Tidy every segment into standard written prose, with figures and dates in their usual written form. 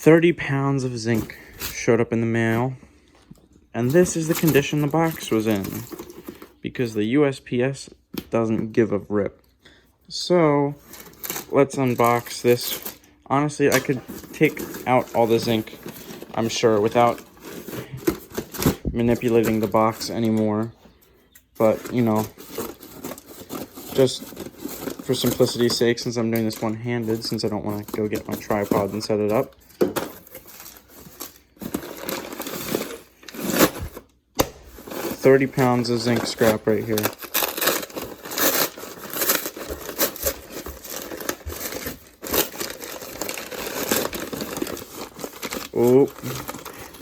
30 pounds of zinc showed up in the mail, and this is the condition the box was in, because the USPS doesn't give a rip. So, let's unbox this. Honestly, I could take out all the zinc, I'm sure, without manipulating the box anymore. But, you know, just for simplicity's sake, since I'm doing this one-handed, since I don't want to go get my tripod and set it up. £30 of zinc scrap right here. Oh,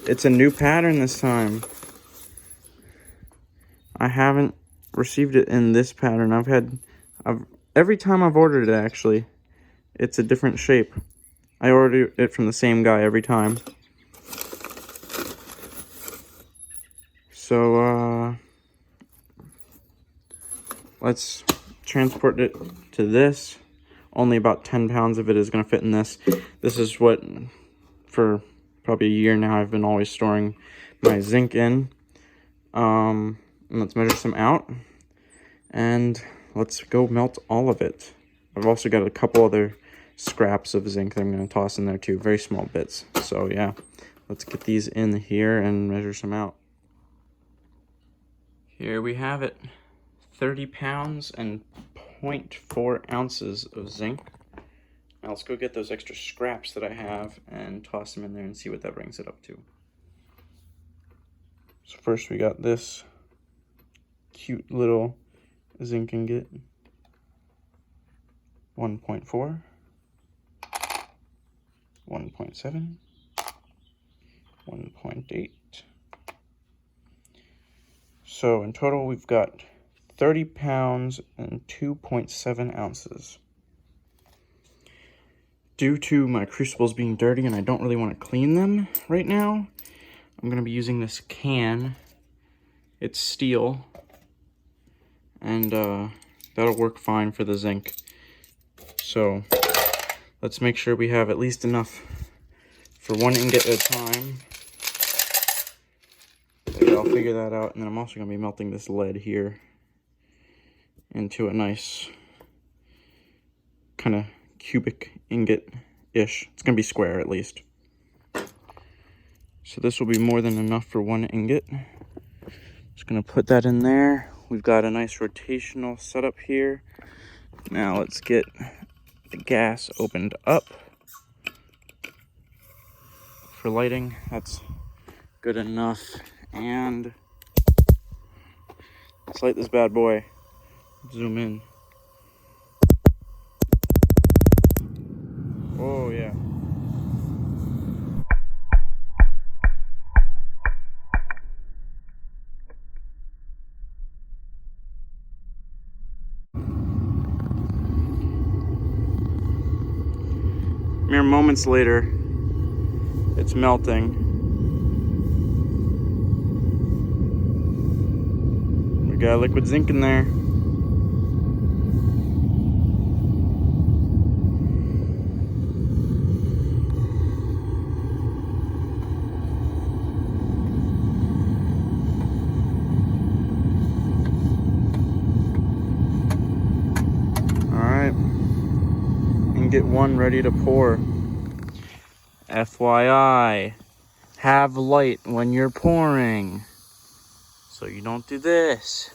it's a new pattern this time. I haven't received it in this pattern. Every time I've ordered it, actually, it's a different shape. I order it from the same guy every time. So, let's transport it to this. Only about 10 pounds of it is going to fit in this. This is what, for probably a year now, I've been always storing my zinc in. And let's measure some out. And let's go melt all of it. I've also got a couple other scraps of zinc that I'm going to toss in there too. Very small bits. So, yeah. Let's get these in here and measure some out. Here we have it. 30 pounds and 0.4 ounces of zinc. Now let's go get those extra scraps that I have and toss them in there and see what that brings it up to. So first we got this cute little zinc ingot. 1.4, 1.7, 1.8. So in total we've got 30 pounds and 2.7 ounces. Due to my crucibles being dirty and I don't really want to clean them right now, I'm going to be using this can. It's steel, and that'll work fine for the zinc. So let's make sure we have at least enough for one ingot at a time. But yeah, I'll figure that out. And then I'm also going to be melting this lead here into a nice kind of cubic ingot-ish. It's going to be square at least. So this will be more than enough for one ingot. Just going to put that in there. We've got a nice rotational setup here. Now let's get the gas opened up for lighting. That's good enough. And let's light this bad boy. Zoom in. Oh yeah. Mere moments later, it's melting. We got liquid zinc in there. Alright. Ingot one ready to pour. FYI, have light when you're pouring, so you don't do this.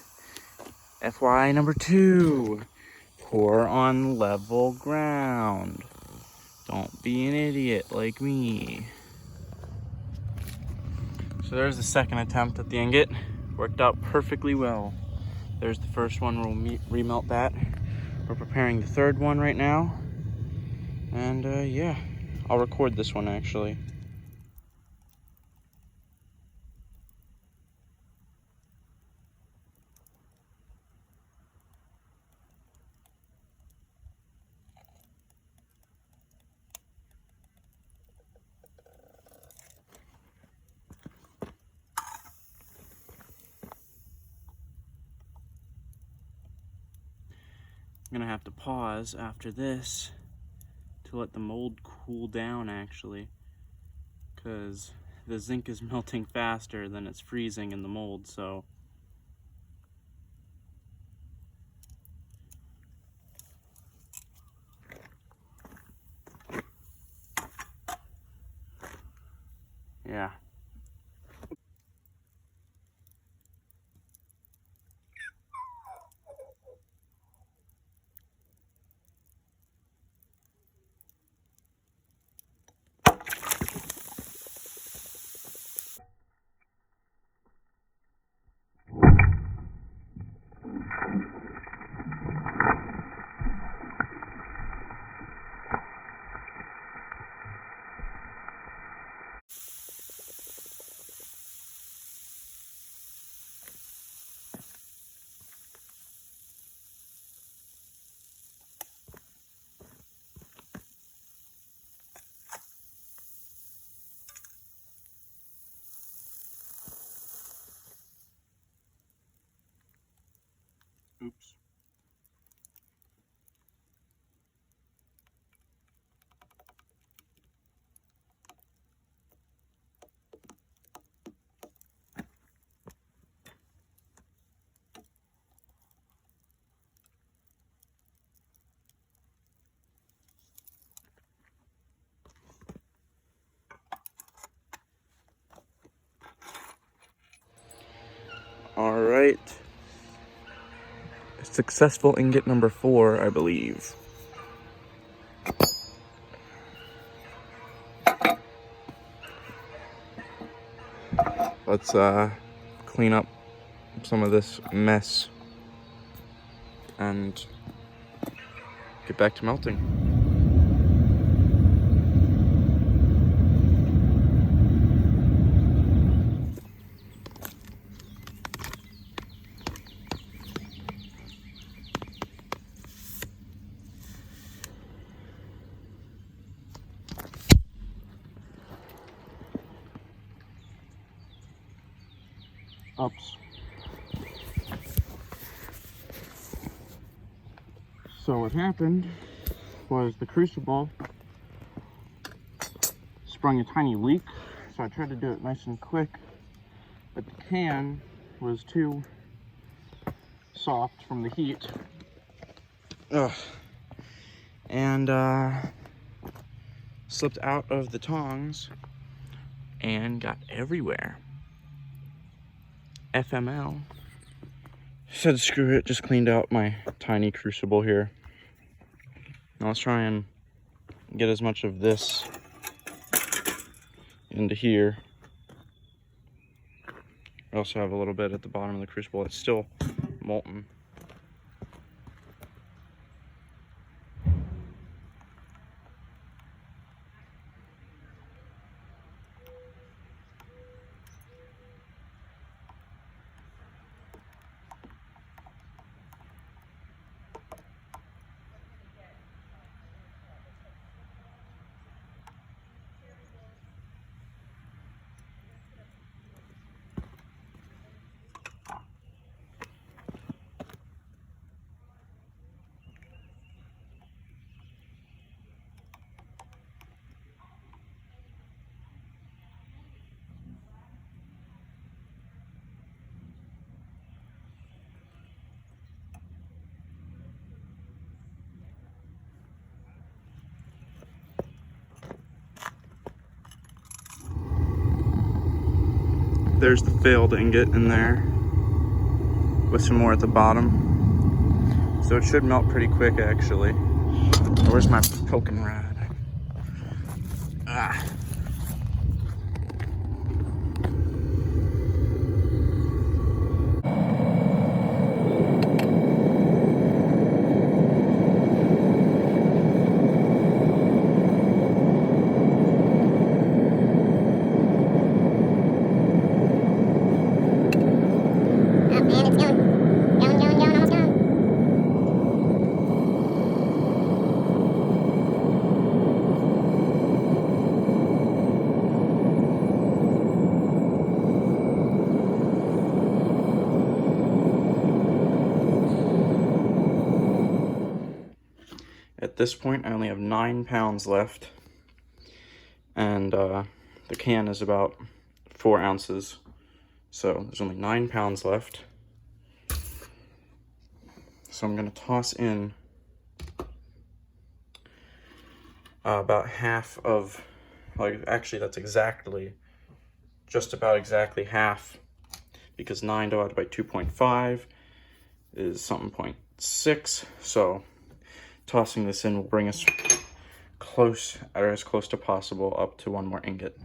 FYI number 2, pour on level ground. Don't be an idiot like me. So there's the second attempt at the ingot. Worked out perfectly well. There's the first one, we'll remelt that. We're preparing the third one right now. And yeah, I'll record this one actually. I'm gonna have to pause after this to let the mold cool down actually. because the zinc is melting faster than it's freezing in the mold, so yeah. Oops. All right. Successful ingot number 4, I believe. Let's clean up some of this mess and get back to melting. Oops. So what happened was the crucible sprung a tiny leak, so I tried to do it nice and quick, but the can was too soft from the heat. Ugh. And slipped out of the tongs and got everywhere. FML. Said screw it, just cleaned out my tiny crucible here. Now let's try and get as much of this into here. I also have a little bit at the bottom of the crucible. It's still molten. There's the failed ingot in there with some more at the bottom. So it should melt pretty quick, actually. Where's my poking rod? Ah. At this point, I only have 9 pounds left, and the can is about 4 ounces. So there's only 9 pounds left. So I'm gonna toss in about half of, like, actually that's exactly, just about exactly half, because 9 divided by 2.5 is something 0.6. So tossing this in will bring us close, or as close to possible, up to 1 more ingot.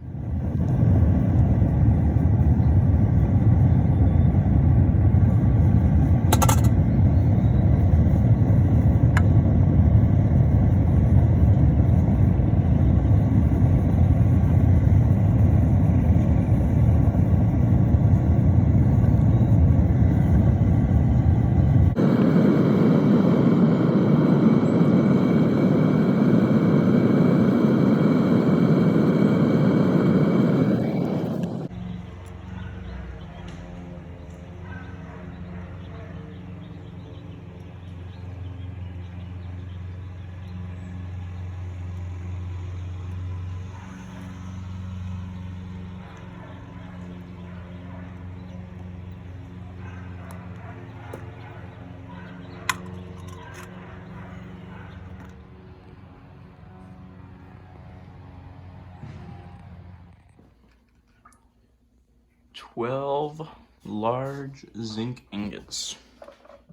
"12 large zinc ingots."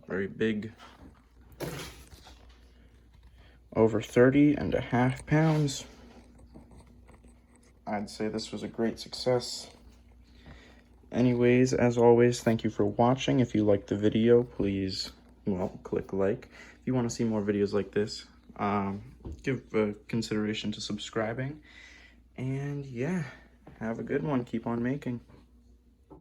Very big. Over 30.5 pounds. I'd say this was a great success. Anyways, as always, thank you for watching. If you liked the video, please, well, click like. If you want to see more videos like this, give consideration to subscribing. And yeah, have a good one. Keep on making.